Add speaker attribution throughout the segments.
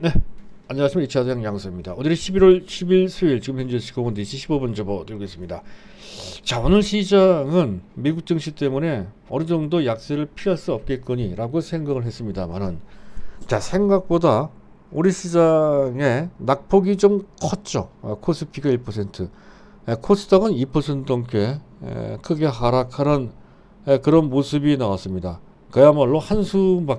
Speaker 1: 네, 안녕하십니까. 이차장 양수입니다. 오늘이 11월 10일 수요일, 지금 현재 시각은 4시 15분 접어들고 있습니다. 자, 오늘 시장은 미국 증시 때문에 어느 정도 약세를 피할 수 없겠거니 라고 생각을 했습니다만은, 자, 생각보다 우리 시장의 낙폭이 좀 컸죠. 코스피가 1%, 코스닥은 2% 넘게 크게 하락하는 그런 모습이 나왔습니다. 그야말로 한숨만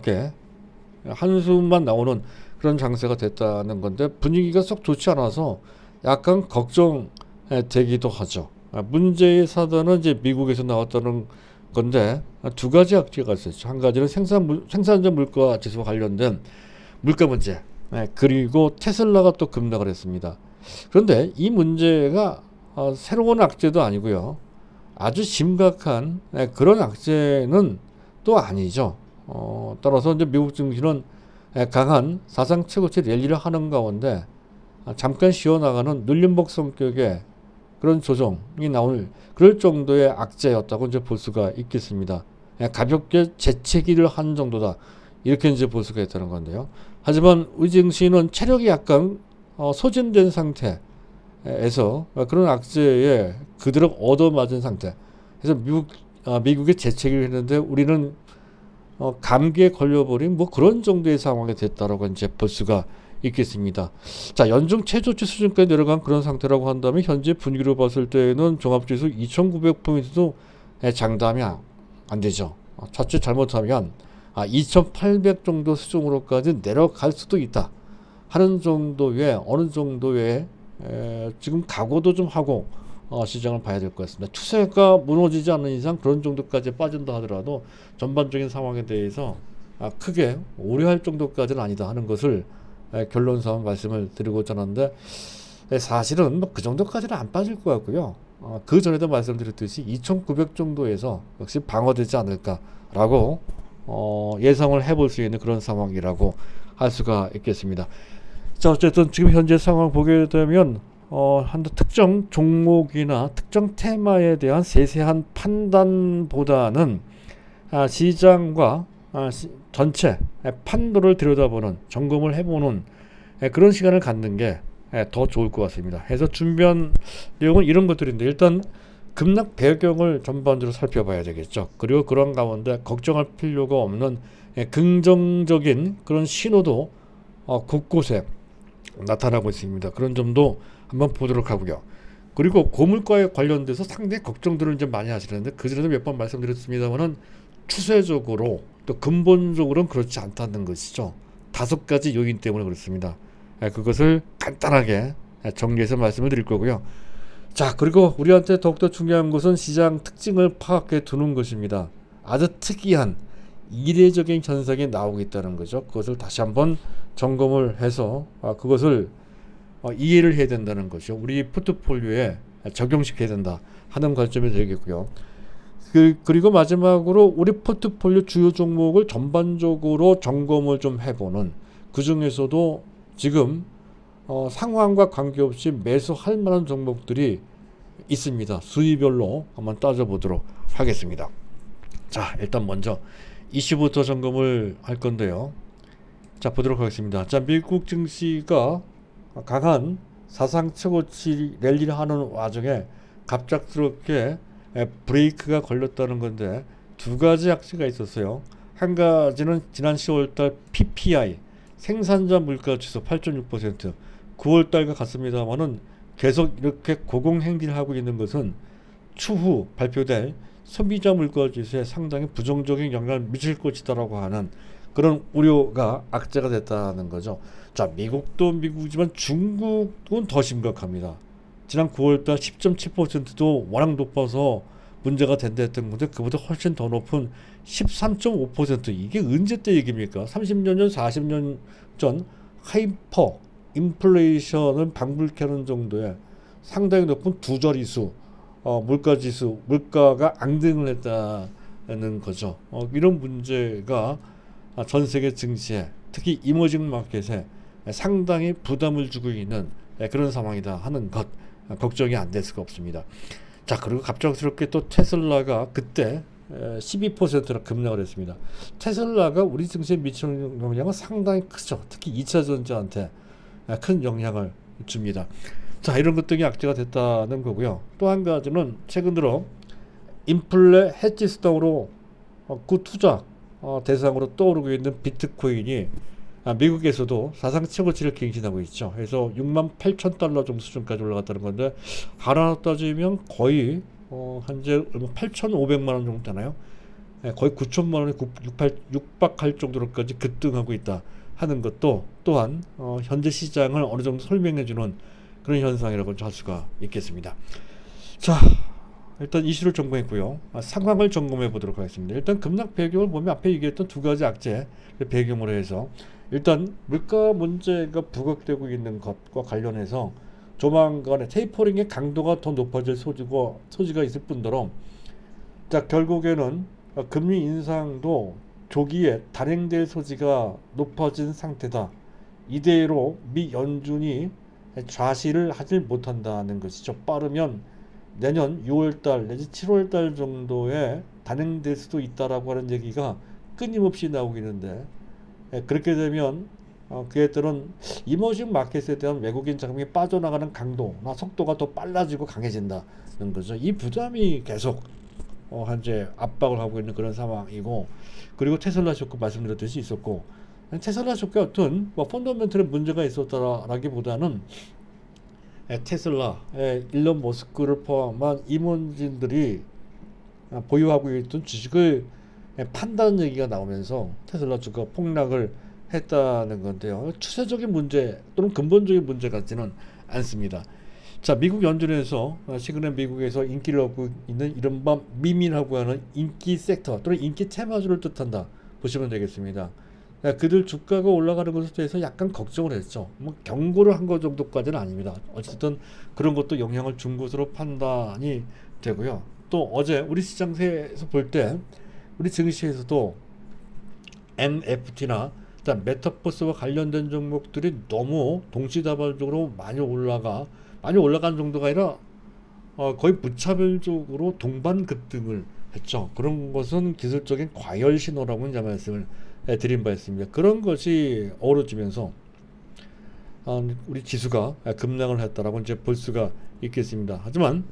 Speaker 1: 나오는 그런 장세가 됐다는 건데, 분위기가 썩 좋지 않아서 약간 걱정되기도 하죠. 문제의 사단은 이제 미국에서 나왔다는 건데, 두 가지 악재가 있었죠. 한 가지는 생산자 물가 지수와 관련된 물가 문제, 그리고 테슬라가 또 급락을 했습니다. 그런데 이 문제가 새로운 악재도 아니고요, 아주 심각한 그런 악재는 또 아니죠. 따라서 이제 미국 증시는 강한 사상 최고치 랠리를 하는 가운데 잠깐 쉬어나가는 눌림목 성격의 그런 조정이 나올 그럴 정도의 악재였다고 이제 볼 수가 있겠습니다. 가볍게 재채기를 한 정도다, 이렇게 이제 볼 수가 있다는 건데요. 하지만 우리 증시는 체력이 약간 소진된 상태에서 그런 악재에 그대로 얻어맞은 상태. 그래서 미국의 재채기를 했는데 우리는 감기에 걸려버린 뭐 그런 정도의 상황이 됐다라고 이제 볼 수가 있겠습니다. 자, 연중 최저치 수준까지 내려간 그런 상태라고 한다면 현재 분위기로 봤을 때는 종합지수 2,900포인트도 장담이 안 되죠. 자칫 잘못하면 2,800 정도 수준으로까지 내려갈 수도 있다 하는 정도의 어느 정도의 지금 각오도 좀 하고 시장을 봐야 될 것 같습니다. 추세가 무너지지 않는 이상 그런 정도까지 빠진다 하더라도 전반적인 상황에 대해서 크게 우려할 정도까지는 아니다 하는 것을 결론상 말씀을 드리고자 하는데, 사실은 뭐 그 정도까지는 안 빠질 것 같고요. 그 전에도 말씀드렸듯이 2,900 정도에서 역시 방어되지 않을까라고 예상을 해볼 수 있는 그런 상황이라고 할 수가 있겠습니다. 자, 어쨌든 지금 현재 상황 보게 되면 한 특정 종목이나 특정 테마에 대한 세세한 판단보다는 시장과 전체 판도를 들여다보는, 점검을 해보는 그런 시간을 갖는 게 더 좋을 것 같습니다. 해서 준비한 내용은 이런 것들인데, 일단 급락 배경을 전반적으로 살펴봐야 되겠죠. 그리고 그런 가운데 걱정할 필요가 없는 긍정적인 그런 신호도 곳곳에 나타나고 있습니다. 그런 점도 한번 보도록 하고요. 그리고 고물가에 관련돼서 상당히 걱정들을 이제 많이 하시는데, 그전에도 몇 번 말씀드렸습니다만은 추세적으로 또 근본적으로는 그렇지 않다는 것이죠. 5가지 요인 때문에 그렇습니다. 그것을 간단하게 정리해서 말씀을 드릴 거고요. 자, 그리고 우리한테 더욱더 중요한 것은 시장 특징을 파악해 두는 것입니다. 아주 특이한 이례적인 현상이 나오고 있다는 거죠. 그것을 다시 한번 점검을 해서 그것을 이해를 해야 된다는 것이죠. 우리 포트폴리오에 적용시켜야 된다 하는 관점이 되겠고요. 그리고 마지막으로 우리 포트폴리오 주요 종목을 전반적으로 점검을 좀 해보는, 그 중에서도 지금 상황과 관계없이 매수할 만한 종목들이 있습니다. 수위별로 한번 따져보도록 하겠습니다. 자, 일단 먼저 이슈부터 점검을 할 건데요. 자, 보도록 하겠습니다. 자, 미국 증시가 강한 사상 최고치 랠리를 하는 와중에 갑작스럽게 브레이크가 걸렸다는 건데, 두 가지 악재가 있었어요. 한 가지는 지난 10월달 PPI 생산자 물가 지수 8.6%, 9월달과 같습니다만은 계속 이렇게 고공행진을 하고 있는 것은 추후 발표될 소비자 물가 지수에 상당히 부정적인 영향을 미칠 것이다라고 하는 그런 우려가 악재가 됐다는 거죠. 자, 미국도 미국이지만 중국은 더 심각합니다. 지난 9월달 10.7%도 워낙 높아서 문제가 된다 했던 건데, 그보다 훨씬 더 높은 13.5%, 이게 언제 때 얘기입니까? 30년 전, 40년 전 하이퍼 인플레이션을 방불케 하는 정도의 상당히 높은 두 자릿수 물가지수, 물가가 앙등을 했다는 거죠. 이런 문제가 전 세계 증시에, 특히 이머징 마켓에 상당히 부담을 주고 있는 그런 상황이다 하는 것, 걱정이 안 될 수가 없습니다. 자, 그리고 갑작스럽게 또 테슬라가 그때 12%나 급락을 했습니다. 테슬라가 우리 증시에 미치는 영향은 상당히 크죠. 특히 2차 전지한테 큰 영향을 줍니다. 자, 이런 것들이 악재가 됐다는 거고요. 또 한 가지는 최근 들어 인플레 해지 수당으로 그 투자 대상으로 떠오르고 있는 비트코인이 미국에서도 사상 최고치를 갱신하고 있죠. 그래서 68,000달러 정도 수준까지 올라갔다는 건데, 하나 따지면 거의 현재 8,500만 원 정도 되나요? 거의 9천만 원에 육박할 정도로까지 급등하고 있다 하는 것도 또한 현재 시장을 어느 정도 설명해주는 그런 현상이라고 할 수가 있겠습니다. 자, 일단 이슈를 점검했고요. 상황을 점검해 보도록 하겠습니다. 일단 급락 배경을 보면 앞에 얘기했던 두 가지 악재 배경으로 해서, 일단 물가 문제가 부각되고 있는 것과 관련해서 조만간에 테이퍼링의 강도가 더 높아질 소지가 있을 뿐더러, 자, 결국에는 금리 인상도 조기에 단행될 소지가 높아진 상태다. 이대로 미 연준이 좌시를 하지 못한다는 것이죠. 빠르면 내년 6월달 내지 7월달 정도에 단행될 수도 있다라고 하는 얘기가 끊임없이 나오고 있는데, 그렇게 되면 그에 따른 이머징 마켓에 대한 외국인 자금이 빠져나가는 강도나 속도가 더 빨라지고 강해진다는 거죠. 이 부담이 계속 현재 압박을 하고 있는 그런 상황이고, 그리고 테슬라 쇼크 말씀드렸듯이 있었고, 테슬라 쇼크에 어떤 펀더멘털의 문제가 있었다라기보다는 테슬라 일론 머스크를 포함한 임원진들이 보유하고 있던 주식을 판다는 얘기가 나오면서 테슬라 주가 폭락을 했다는 건데요. 추세적인 문제 또는 근본적인 문제 같지는 않습니다. 자, 미국 연준에서 최근에 미국에서 인기를 얻고 있는 이른바 미민하고 하는 인기 섹터 또는 인기 테마주를 뜻한다 보시면 되겠습니다. 그들 주가가 올라가는 것에 대해서 약간 걱정을 했죠. 뭐 경고를 한 것 정도까지는 아닙니다. 어쨌든 그런 것도 영향을 준 것으로 판단이 되고요. 또 어제 우리 시장에서 볼 때 우리 증시에서도 MFT나 메타버스와 관련된 종목들이 너무 동시다발적으로 많이 올라간 정도가 아니라 거의 무차별적으로 동반 급등을 했죠. 그런 것은 기술적인 과열 신호라고 이제 말씀을 드린 바 있습니다. 그런 것이 어우러지면서 우리 지수가 급락을 했다라고 이제 볼 수가 있겠습니다. 하지만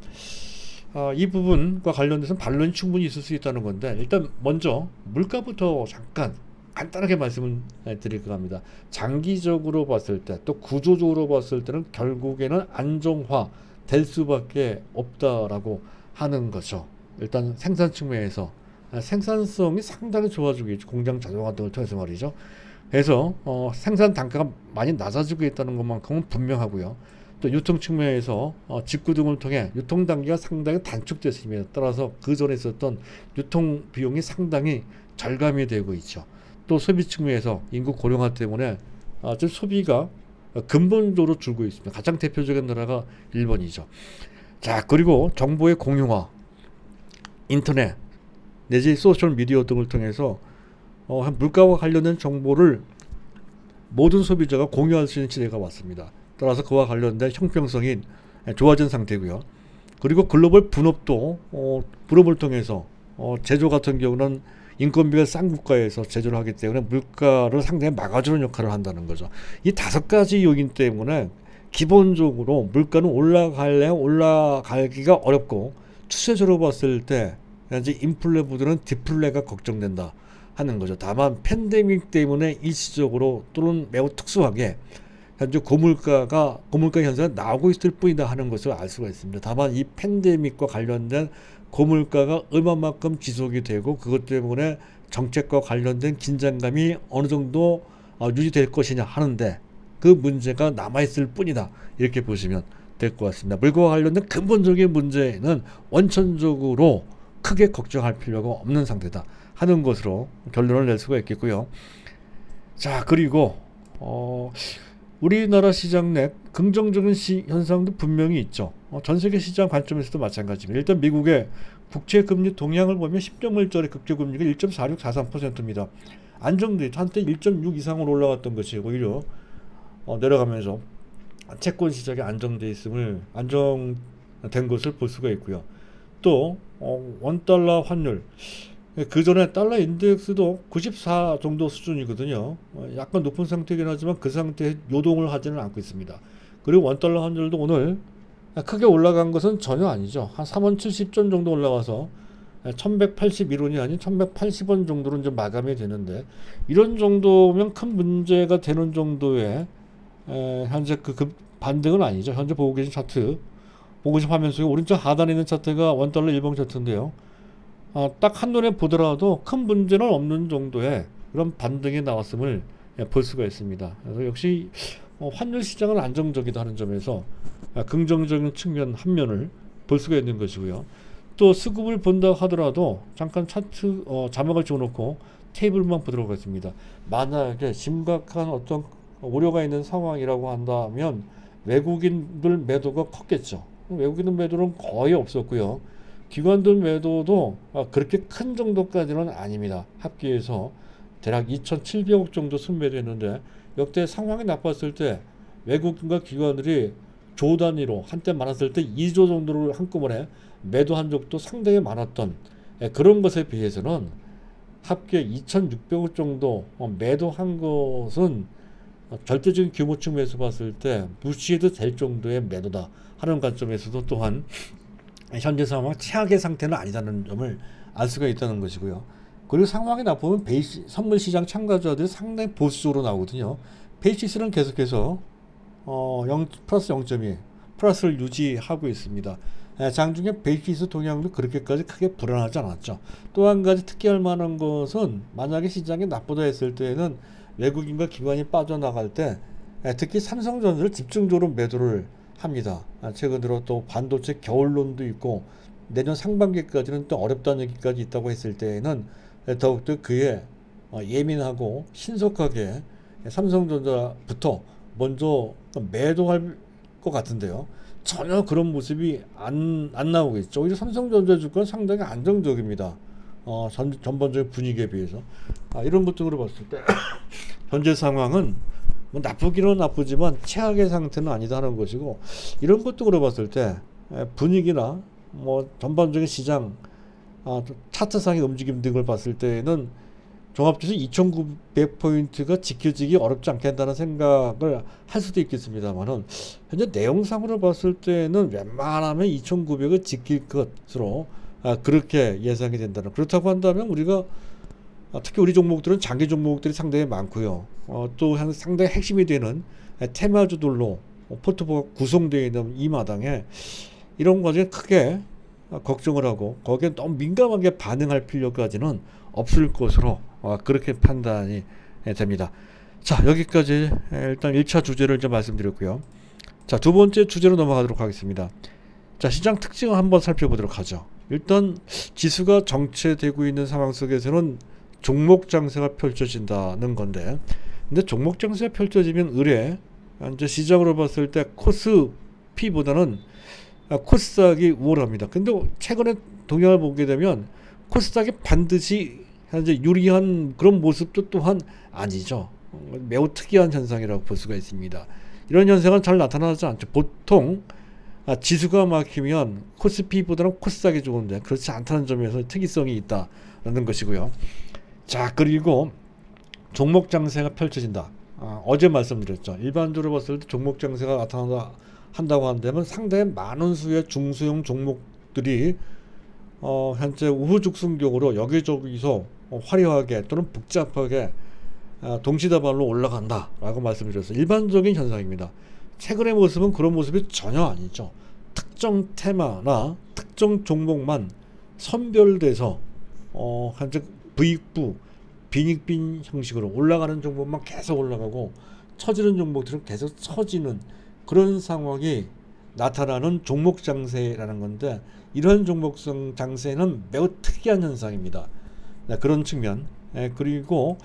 Speaker 1: 이 부분과 관련돼서는 반론이 충분히 있을 수 있다는 건데, 일단 먼저 물가부터 잠깐 간단하게 말씀을 드릴까 합니다. 장기적으로 봤을 때 또 구조적으로 봤을 때는 결국에는 안정화 될 수밖에 없다라고 하는 거죠. 일단 생산 측면에서 생산성이 상당히 좋아지고 있죠. 공장 자동화 등을 통해서 말이죠. 그래서 생산 단가가 많이 낮아지고 있다는 것만큼은 분명하고요. 또 유통 측면에서 직구 등을 통해 유통 단계가 상당히 단축됐습니다. 따라서 그 전에 있었던 유통 비용이 상당히 절감이 되고 있죠. 또 소비 측면에서 인구 고령화 때문에 좀 소비가 근본적으로 줄고 있습니다. 가장 대표적인 나라가 일본이죠. 자, 그리고 정보의 공유화, 인터넷 내지 소셜 미디어 등을 통해서 물가와 관련된 정보를 모든 소비자가 공유할 수 있는 시대가 왔습니다. 따라서 그와 관련된 형평성이 좋아진 상태고요. 그리고 글로벌 분업도 분업을 통해서 제조 같은 경우는 인건비가 싼 국가에서 제조를 하기 때문에 물가를 상당히 막아주는 역할을 한다는 거죠. 이 5가지 요인 때문에 기본적으로 물가는 올라가기가 어렵고, 추세적으로 봤을 때 이제 인플레보다는 디플레가 걱정된다 하는 거죠. 다만 팬데믹 때문에 일시적으로 또는 매우 특수하게 현재 고물가 현상이 나오고 있을 뿐이다 하는 것을 알 수가 있습니다. 다만 이 팬데믹과 관련된 고물가가 얼마만큼 지속이 되고, 그것 때문에 정책과 관련된 긴장감이 어느 정도 유지될 것이냐 하는데, 그 문제가 남아있을 뿐이다 이렇게 보시면 될 것 같습니다. 물가와 관련된 근본적인 문제는 원천적으로 크게 걱정할 필요가 없는 상태다 하는 것으로 결론을 낼 수가 있겠고요. 자, 그리고 우리나라 시장 내 긍정적인 현상도 분명히 있죠. 전세계 시장 관점에서도 마찬가지입니다. 일단 미국의 국채금리 동향을 보면 10년물짜리 국채금리가 1.4643%입니다. 안정돼 한때 1.6 이상으로 올라갔던 것이 오히려 내려가면서 채권 시장이 안정된 것을 볼 수가 있고요. 또 원달러 환율 그 전에 달러 인덱스도 94 정도 수준이거든요. 약간 높은 상태이긴 하지만 그 상태에 요동을 하지는 않고 있습니다. 그리고 원달러 환율도 오늘 크게 올라간 것은 전혀 아니죠. 한 3원 70전 정도 올라가서 1181원이 아닌 1180원 정도로 이제 마감이 되는데, 이런 정도면 큰 문제가 되는 정도의 현재 그 반등은 아니죠. 현재 보고 계신 차트, 보고 계신 화면 속에 오른쪽 하단에 있는 차트가 원달러 일봉 차트인데요. 딱 한눈에 보더라도 큰 문제는 없는 정도의 그런 반등이 나왔음을 볼 수가 있습니다. 그래서 역시 환율 시장은 안정적이다 하는 점에서 긍정적인 측면 한 면을 볼 수가 있는 것이고요. 또 수급을 본다 하더라도 잠깐 차트 자막을 지워놓고 테이블만 보도록 하겠습니다. 만약에 심각한 어떤 우려가 있는 상황이라고 한다면 외국인들 매도가 컸겠죠. 외국인들 매도는 거의 없었고요. 기관들 매도도 그렇게 큰 정도까지는 아닙니다. 합계해서 대략 2,700억 정도 순매도했는데, 역대 상황이 나빴을 때 외국인과 기관들이 조 단위로 한때 많았을 때 2조 정도를 한꺼번에 매도한 적도 상당히 많았던 그런 것에 비해서는 합계 2,600억 정도 매도한 것은 절대적인 규모 측면에서 봤을 때 무시해도 될 정도의 매도다 하는 관점에서도 또한 현재 상황 최악의 상태는 아니다는 점을 알 수가 있다는 것이고요. 그리고 상황이 나쁘면 선물 시장 참가자들이 상당히 보수적으로 나오거든요. 베이시스는 계속해서 플러스 0.2 플러스를 유지하고 있습니다. 장중에 베이시스 동향도 그렇게까지 크게 불안하지 않았죠. 또 한 가지 특이할 만한 것은, 만약에 시장이 나쁘다 했을 때에는 외국인과 기관이 빠져나갈 때 특히 삼성전자를 집중적으로 매도를 합니다. 최근 들어 또 반도체 겨울론도 있고 내년 상반기까지는 또 어렵다는 얘기까지 있다고 했을 때에는 더욱더 그에 예민하고 신속하게 삼성전자부터 먼저 매도할 것 같은데요. 전혀 그런 모습이 안 나오고 있죠. 오히려 삼성전자 주가는 상당히 안정적입니다. 전반적인 분위기에 비해서. 이런 것 등으로 봤을 때 현재 상황은 뭐 나쁘기는 나쁘지만 최악의 상태는 아니다 하는 것이고, 이런 것 등으로 봤을 때 분위기나 뭐 전반적인 시장 차트상의 움직임 등을 봤을 때는 종합지수 2900포인트가 지켜지기 어렵지 않겠다는 생각을 할 수도 있겠습니다만은, 현재 내용상으로 봤을 때는 웬만하면 2900을 지킬 것으로 그렇게 예상이 된다는. 그렇다고 한다면 우리가 특히 우리 종목들은 장기 종목들이 상당히 많고요. 또 상당히 핵심이 되는 테마주들로 포트폴리오가 구성되어 있는 이 마당에 이런 과정에 크게 걱정을 하고 거기에 너무 민감하게 반응할 필요까지는 없을 것으로 그렇게 판단이 됩니다. 자, 여기까지 일단 1차 주제를 좀 말씀드렸고요. 자, 두 번째 주제로 넘어가도록 하겠습니다. 자, 시장 특징을 한번 살펴보도록 하죠. 일단 지수가 정체되고 있는 상황 속에서는 종목 장세가 펼쳐진다는 건데, 근데 종목 장세가 펼쳐지면 의뢰 현재 시장으로 봤을 때 코스피보다는 코스닥이 우월합니다. 근데 최근에 동향을 보게 되면 코스닥이 반드시 현재 유리한 그런 모습도 또한 아니죠. 매우 특이한 현상이라고 볼 수가 있습니다. 이런 현상은 잘 나타나지 않죠. 보통 지수가 막히면 코스피보다는 코스닥이 좋은데 그렇지 않다는 점에서 특이성이 있다는 것이고요. 자, 그리고 종목 장세가 펼쳐진다. 어제 말씀드렸죠. 일반적으로 봤을 때 종목 장세가 나타난다 한다고 한다면 상당히 많은 수의 중소형 종목들이 현재 우후죽순격으로 여기저기서 화려하게 또는 복잡하게 동시다발로 올라간다 라고 말씀드렸어요. 일반적인 현상입니다. 최근의 모습은 그런 모습이 전혀 아니죠. 특정 테마나 특정 종목만 선별돼서 현재 부익부 빈익빈 형식으로 올라가는 종목만 계속 올라가고 처지는 종목들은 계속 처지는 그런 상황이 나타나는 종목 장세라는 건데, 이런 종목 장세는 매우 특이한 현상입니다. 네, 그런 측면. 그리고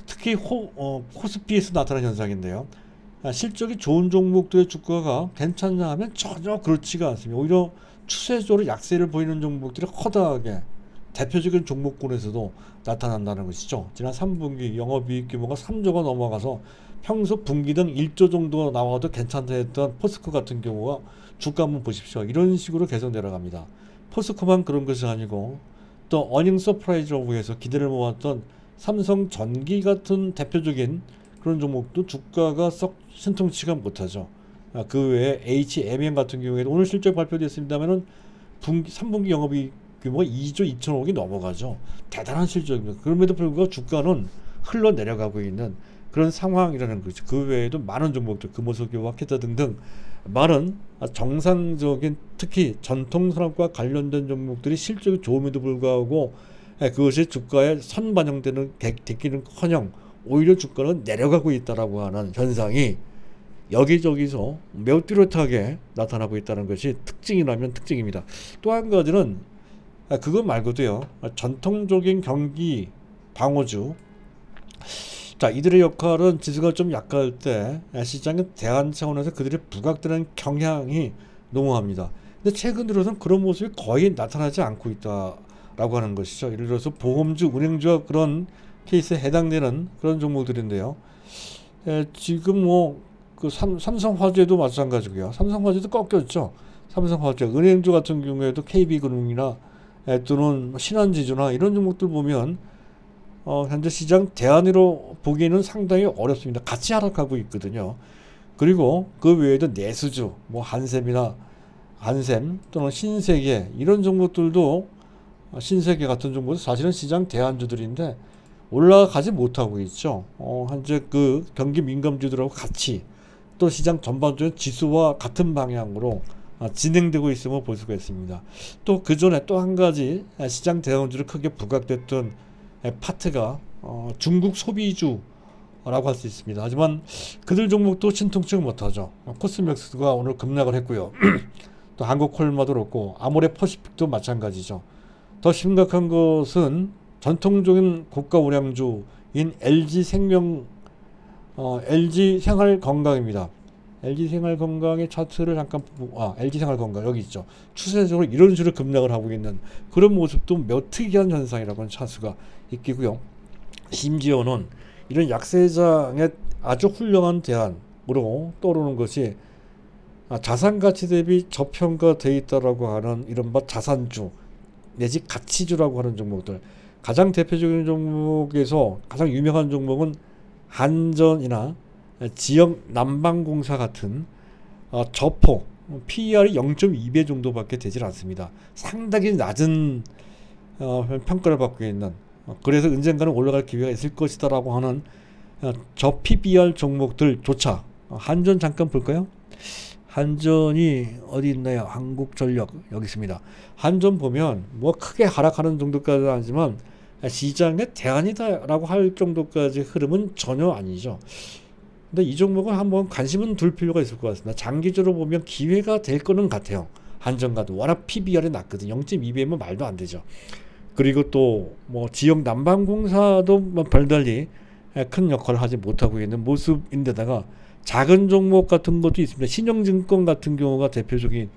Speaker 1: 특히 코스피에서 나타나는 현상인데요. 실적이 좋은 종목들의 주가가 괜찮냐 하면 전혀 그렇지가 않습니다. 오히려 추세적으로 약세를 보이는 종목들이 허다하게 대표적인 종목군에서도 나타난다는 것이죠. 지난 3분기 영업이익 규모가 3조가 넘어가서 평소 분기당 1조 정도 나와도 괜찮다 했던 포스코 같은 경우가 주가 한번 보십시오. 이런 식으로 계속 내려갑니다. 포스코만 그런 것이 아니고 또 어닝 서프라이즈라고 해서 기대를 모았던 삼성전기 같은 대표적인 그런 종목도 주가가 썩 신통치가 못하죠. 그 외에 HMM 같은 경우에도 오늘 실적 발표됐습니다만은 3분기 영업이익 규모가 2조 2천억이 넘어가죠. 대단한 실적입니다. 그럼에도 불구하고 주가는 흘러내려가고 있는 그런 상황이라는 거죠. 그 외에도 많은 종목들, 금호석유와 캐타 등등 많은 정상적인 특히 전통산업과 관련된 종목들이 실적이 좋음에도 불구하고 그것이 주가에 선반영되는 됐기는커녕 오히려 주가는 내려가고 있다라고 하는 현상이 여기저기서 매우 뚜렷하게 나타나고 있다는 것이 특징이라면 특징입니다. 또 한 가지는 그거 말고도요. 전통적인 경기 방어주, 자, 이들의 역할은 지수가 좀 약할 때 시장의 대안 차원에서 그들이 부각되는 경향이 농후합니다. 근데 최근 들어서는 그런 모습이 거의 나타나지 않고 있다라고 하는 것이죠. 예를 들어서 보험주, 은행주와 그런 케이스에 해당되는 그런 종목들인데요. 지금 그 삼성화재도 마찬가지고요. 삼성화재도 꺾였죠. 삼성화재, 은행주 같은 경우에도 KB금융이나 또는 신한지주나 이런 종목들 보면 현재 시장 대안으로 보기에는 상당히 어렵습니다. 같이 하락하고 있거든요. 그리고 그 외에도 내수주, 한샘 또는 신세계 이런 종목들도 신세계 같은 종목도 사실은 시장 대안주들인데 올라가지 못하고 있죠. 현재 그 경기 민감주들하고 같이 또 시장 전반적인 지수와 같은 방향으로 진행되고 있음을 볼 수가 있습니다. 또 그 전에 또 한 가지 시장 대안주로 크게 부각됐던 파트가 중국 소비주라고 할 수 있습니다. 하지만 그들 종목도 신통치 못하죠. 코스맥스가 오늘 급락을 했고요. 또 한국콜마도 그렇고 아모레퍼시픽도 마찬가지죠. 더 심각한 것은 전통적인 고가 우량주인 LG생활건강입니다. LG생활건강의 차트를 잠깐 LG생활건강 여기 있죠. 추세적으로 이런 식으로 급락을 하고 있는 그런 모습도 매우 특이한 현상이라고는 찰 수가 있고요. 심지어는 이런 약세장의 아주 훌륭한 대안으로 떠오르는 것이 자산가치 대비 저평가되어 있다라고 하는 이른바 자산주 내지 가치주라고 하는 종목들, 가장 대표적인 종목에서 가장 유명한 종목은 한전이나 지역 난방공사 같은 저포 PER이 0.2배 정도밖에 되질 않습니다. 상당히 낮은 평가를 받고 있는, 그래서 언젠가는 올라갈 기회가 있을 것이다 라고 하는 저 PBR 종목들조차, 한전 잠깐 볼까요? 한전이 어디 있나요? 한국전력 여기 있습니다. 한전 보면 크게 하락하는 정도까지는 아니지만 시장의 대안이다 라고 할 정도까지 흐름은 전혀 아니죠. 근데 이 종목은 한번 관심은 둘 필요가 있을 것 같습니다. 장기적으로 보면 기회가 될 거는 같아요. 한전가도 워낙 PBR이 낮거든요. 0.2배면 말도 안 되죠. 그리고 또 지역 난방공사도 별달리 큰 역할을 하지 못하고 있는 모습인데다가 작은 종목 같은 것도 있습니다. 신영증권 같은 경우가 대표적인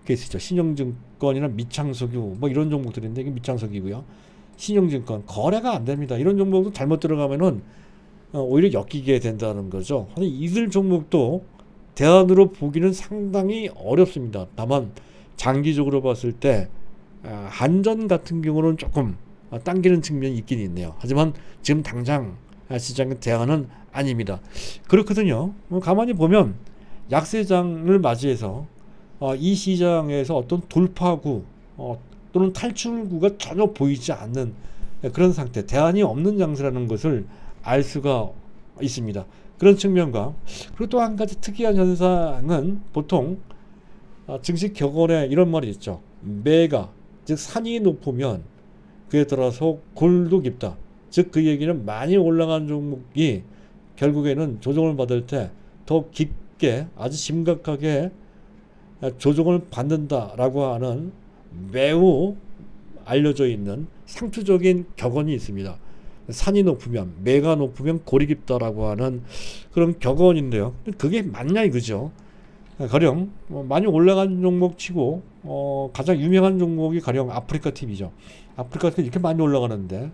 Speaker 1: 케이스죠. 신영증권이나 미창석유 이런 종목들인데 이게 미창석이고요. 신영증권 거래가 안 됩니다. 이런 종목도 잘못 들어가면은 오히려 엮이게 된다는 거죠. 이들 종목도 대안으로 보기는 상당히 어렵습니다. 다만 장기적으로 봤을 때 한전 같은 경우는 조금 당기는 측면이 있긴 있네요. 하지만 지금 당장 시장의 대안은 아닙니다. 그렇거든요. 가만히 보면 약세장을 맞이해서 이 시장에서 어떤 돌파구 또는 탈출구가 전혀 보이지 않는 그런 상태, 대안이 없는 장세라는 것을 알 수가 있습니다. 그런 측면과, 그리고 또 한 가지 특이한 현상은 보통 증시 격언에 이런 말이 있죠. 매가, 즉 산이 높으면 그에 따라서 골도 깊다. 즉 그 얘기는 많이 올라간 종목이 결국에는 조정을 받을 때 더 깊게 아주 심각하게 조정을 받는다라고 하는 매우 알려져 있는 상투적인 격언이 있습니다. 산이 높으면, 매가 높으면 골이 깊다라고 하는 그런 격언인데요. 그게 맞냐 이거죠. 가령 많이 올라간 종목 치고 가장 유명한 종목이 가령 아프리카 TV죠. 아프리카 TV 이렇게 많이 올라가는데,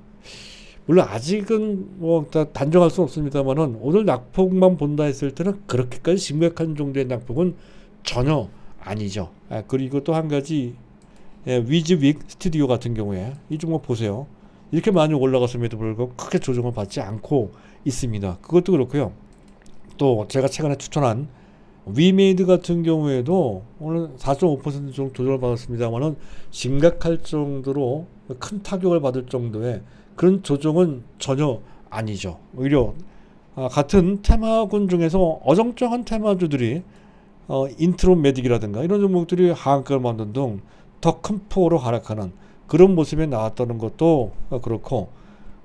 Speaker 1: 물론 아직은 다 단정할 수는 없습니다만은 오늘 낙폭만 본다 했을 때는 그렇게까지 심각한 정도의 낙폭은 전혀 아니죠. 그리고 또 한 가지 위즈윅 스튜디오 같은 경우에 이 종목 보세요. 이렇게 많이 올라갔음에도 불구하고 크게 조정을 받지 않고 있습니다. 그것도 그렇고요. 또 제가 최근에 추천한 위메이드 같은 경우에도 오늘 4.5% 정도 조정을 받았습니다만은 심각할 정도로 큰 타격을 받을 정도의 그런 조정은 전혀 아니죠. 오히려 같은 테마군 중에서 어정쩡한 테마주들이 인트로메딕이라든가 이런 종목들이 하한가를 만든 등 더 큰 폭으로 하락하는 그런 모습이 나왔다는 것도 그렇고,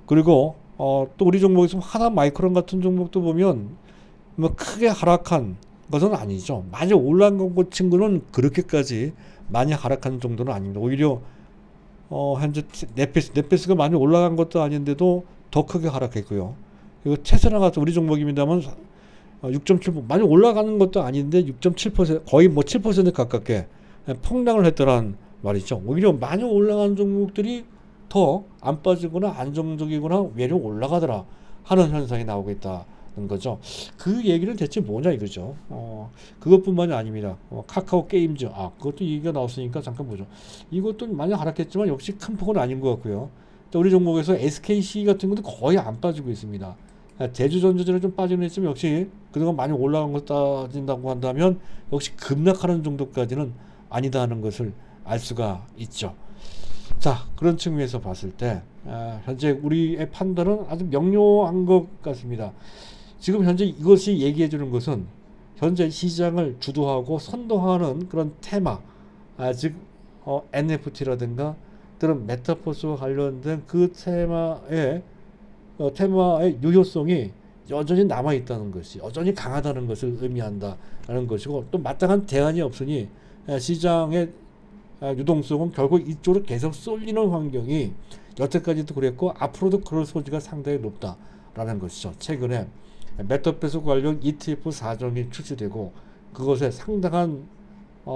Speaker 1: 그리고 또 우리 종목에서 하나 마이크론 같은 종목도 보면 뭐 크게 하락한 것은 아니죠. 많이 올라간 것 친구는 그렇게까지 많이 하락한 정도는 아닙니다. 오히려 현재 넷페이스가 많이 올라간 것도 아닌데도 더 크게 하락했고요. 그리고 테슬라 같은 우리 종목입니다만 6.7% 많이 올라가는 것도 아닌데 6.7% 거의 뭐 7% 가깝게 폭락을 했더란 말이죠. 오히려 많이 올라간 종목들이 더 안 빠지거나 안정적이거나 외려 올라가더라 하는 현상이 나오고 있다는 거죠. 그 얘기는 대체 뭐냐 이거죠. 그것뿐만이 아닙니다. 카카오 게임즈 그것도 얘기가 나왔으니까 잠깐 보죠. 이것도 많이 하락했지만 역시 큰 폭은 아닌 것 같고요. 또 우리 종목에서 SKC 같은 것도 거의 안 빠지고 있습니다. 대주전자들은 좀 빠지긴 했지만 역시 그동안 많이 올라간 것 따진다고 한다면 역시 급락하는 정도까지는 아니다 하는 것을 알 수가 있죠. 자, 그런 측면에서 봤을 때 현재 우리의 판단은 아주 명료한 것 같습니다. 지금 현재 이것이 얘기해 주는 것은 현재 시장을 주도하고 선도하는 그런 테마, 즉 NFT라든가 또는 메타버스와 관련된 그 테마의 유효성이 여전히 남아 있다는 것이, 여전히 강하다는 것을 의미한다라는 것이고, 또 마땅한 대안이 없으니 시장의 유동성은 결국 이쪽으로 계속 쏠리는 환경이 여태까지도 그랬고 앞으로도 그럴 소지가 상당히 높다라는 것이죠. 최근에 메타버스 관련 ETF 4종이 출시되고 그것에 상당한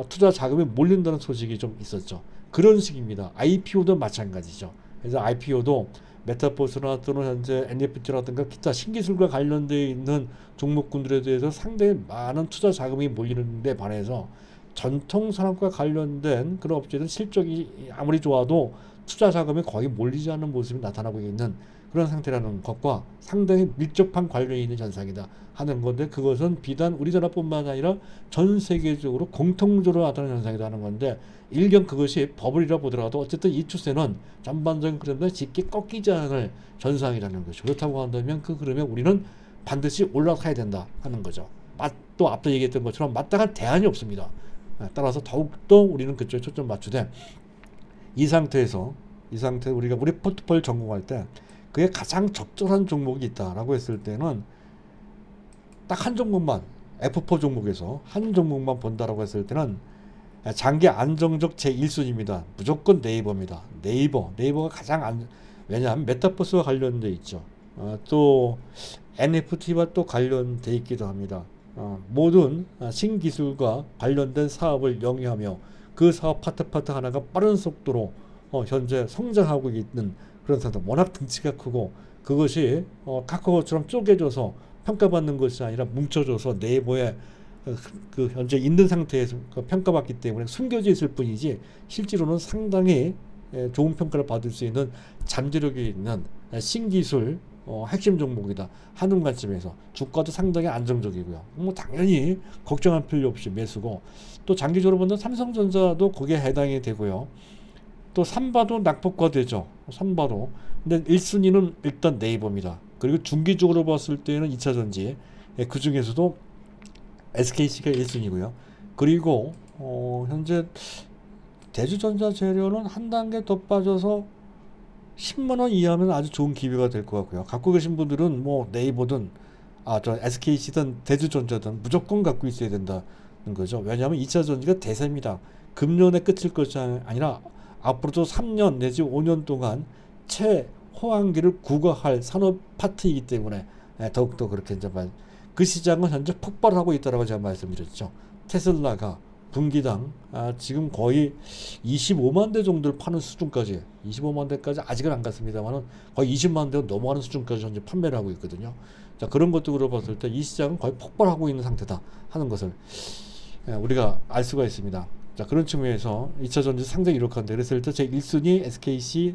Speaker 1: 투자 자금이 몰린다는 소식이 좀 있었죠. 그런 식입니다. IPO도 마찬가지죠. 그래서 IPO도 메타버스나 또는 현재 NFT라든가 기타 신기술과 관련되어 있는 종목군들에 대해서 상당히 많은 투자 자금이 몰리는 데 반해서 전통 산업과 관련된 그런 업체들은 실적이 아무리 좋아도 투자 자금이 거의 몰리지 않는 모습이 나타나고 있는 그런 상태라는 것과 상당히 밀접한 관련이 있는 현상이다 하는 건데, 그것은 비단 우리나라뿐만 아니라 전 세계적으로 공통적으로 나타나는 현상이다 하는 건데, 일견 그것이 버블이라 보더라도 어쨌든 이 추세는 전반적인 흐름에 쉽게 꺾이지 않을 현상이라는 것이죠. 그렇다고 한다면 그 흐름에 우리는 반드시 올라가야 된다 하는 거죠. 또 앞서 얘기했던 것처럼 마땅한 대안이 없습니다. 따라서 더욱더 우리는 그쪽에 초점 맞추되, 이 상태에서 우리가 우리 포트폴리오 전공할 때 그게 가장 적절한 종목이 있다라고 했을 때는 딱 한 종목만, F4 종목에서 한 종목만 본다라고 했을 때는 장기 안정적 제1순위입니다. 무조건 네이버입니다. 네이버가 가장 왜냐하면 메타버스와 관련돼 있죠. 또 NFT와 또 관련돼 있기도 합니다. 모든 신기술과 관련된 사업을 영위하며 그 사업 파트 하나가 빠른 속도로 현재 성장하고 있는 그런 상태. 워낙 등치가 크고 그것이 카카오처럼 쪼개져서 평가받는 것이 아니라 뭉쳐져서 네이버에 그 현재 있는 상태에서 평가받기 때문에 숨겨져 있을 뿐이지 실제로는 상당히 좋은 평가를 받을 수 있는 잠재력이 있는 신기술 핵심 종목이다 하는 관점에서 주가도 상당히 안정적이고요. 뭐 당연히 걱정할 필요 없이 매수고, 또 장기적으로 보면 삼성전자도 거기에 해당이 되고요. 또 삼바도 낙폭과되죠. 삼바도. 근데 1순위는 일단 네이버입니다. 그리고 중기적으로 봤을 때는 2차전지, 그 중에서도 SKC가 1순위고요. 그리고 현재 대주전자 재료는 한 단계 더 빠져서 10만원 이하면 아주 좋은 기회가 될 것 같고요. 갖고 계신 분들은 뭐 네이버든 저 SKC든 대주전자든 무조건 갖고 있어야 된다는 거죠. 왜냐하면 2차전지가 대세입니다. 금년에 끝일 것이 아니라 앞으로도 3년 내지 5년 동안 최호황기를 구가할 산업 파트이기 때문에 더욱더 그렇게 이제 그 시장은 현재 폭발하고 있다라고 제가 말씀드렸죠. 테슬라가 분기당 지금 거의 25만 대 정도를 파는 수준까지, 25만 대까지 아직은 안 갔습니다만 거의 20만 대가 넘어가는 수준까지 현재 판매를 하고 있거든요. 자, 그런 것들을 봤을 때 이 시장은 거의 폭발하고 있는 상태다 하는 것을 우리가 알 수가 있습니다. 자, 그런 측면에서 2차전지 상당히 유력한데, 그래서 일단 제 1순위 SKC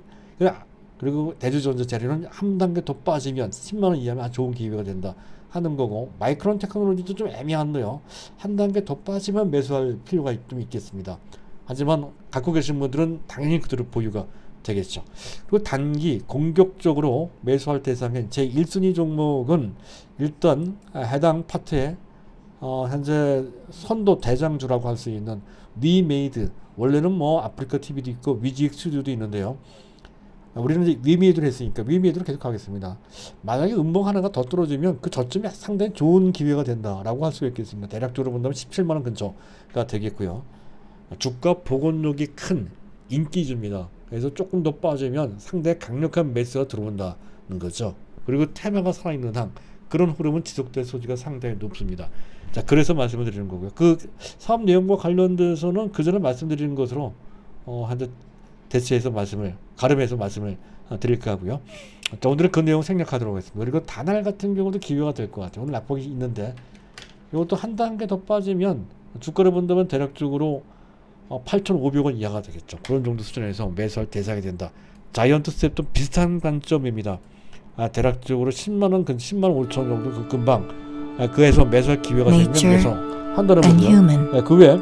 Speaker 1: 그리고 대주전자 자리는 한 단계 더 빠지면 10만원 이하면 아주 좋은 기회가 된다 하는 거고, 마이크론 테크놀로지도 좀 애매한데요. 한 단계 더 빠지면 매수할 필요가 좀 있겠습니다. 하지만 갖고 계신 분들은 당연히 그대로 보유가 되겠죠. 그리고 단기 공격적으로 매수할 대상인 제 1순위 종목은 일단 해당 파트에 현재 선도 대장주라고 할 수 있는 위메이드, 원래는 뭐 아프리카 TV도 있고 위지익 스튜디오도 있는데요. 우리는 이제 위메이드를 했으니까 위메이드로 계속 가겠습니다. 만약에 음봉 하나가 더 떨어지면 그 저점이 상당히 좋은 기회가 된다라고 할 수가 있겠습니다. 대략적으로 본다면 17만원 근처가 되겠고요. 주가 복원력이 큰 인기주입니다. 그래서 조금 더 빠지면 상당히 강력한 매수가 들어온다는 거죠. 그리고 테마가 살아있는 한 그런 흐름은 지속될 소지가 상당히 높습니다. 자, 그래서 말씀을 드리는 거고요. 그 사업 내용과 관련돼서는 그 전에 말씀드리는 것으로 한번 대체해서 가름해서 말씀을 드릴까 하고요. 자, 오늘은 그 내용 생략하도록 하겠습니다. 그리고 다날 같은 경우도 기회가 될 것 같아요. 오늘 낙폭이 있는데 이것도 한 단계 더 빠지면 주가를 본다면 대략적으로 8,500원 이하가 되겠죠. 그런 정도 수준에서 매수할 대상이 된다. 자이언트 스텝도 비슷한 관점입니다. 대략적으로 10만원, 10만 5천 정도 그 금방 그에서 매수할 기회가 되면 매수 한다는 거죠. 그 외에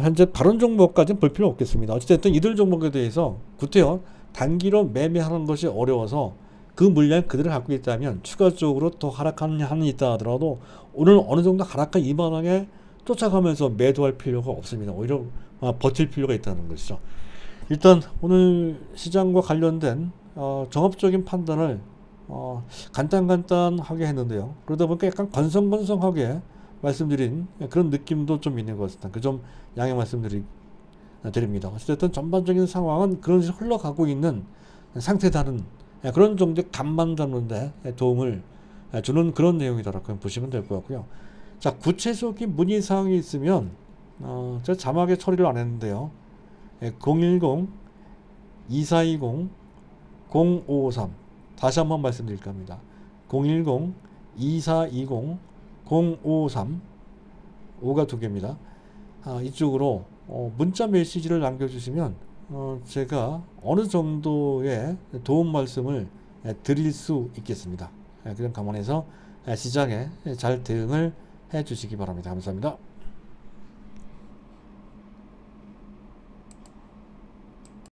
Speaker 1: 현재 다른 종목까지는 볼 필요 없겠습니다. 어쨌든 이들 종목에 대해서 구태여 단기로 매매하는 것이 어려워서 그 물량 그대로 갖고 있다면 추가적으로 더 하락하는 한이 있다 하더라도 오늘 어느 정도 하락한 이 바닥에 쫓아가면서 매도할 필요가 없습니다. 오히려 버틸 필요가 있다는 것이죠. 일단 오늘 시장과 관련된 종합적인 판단을 간단하게 했는데요. 그러다 보니까 약간 건성건성하게 말씀드린 그런 느낌도 좀 있는 것 같습니다. 그 점 양해 말씀드립니다. 어쨌든 전반적인 상황은 그런 식으로 흘러가고 있는 상태다는 그런 정도의 감만 잡는 데 도움을 주는 그런 내용이다라고 보시면 될 것 같고요. 자, 구체적인 문의사항이 있으면 제가 자막에 처리를 안 했는데요. 010-2420-0553 다시 한번 말씀드릴까 합니다. 010-2420-0553 5가 두 개입니다. 이쪽으로 문자 메시지를 남겨주시면 제가 어느 정도의 도움 말씀을 드릴 수 있겠습니다. 그런 감안해서 시장에 잘 대응을 해 주시기 바랍니다. 감사합니다.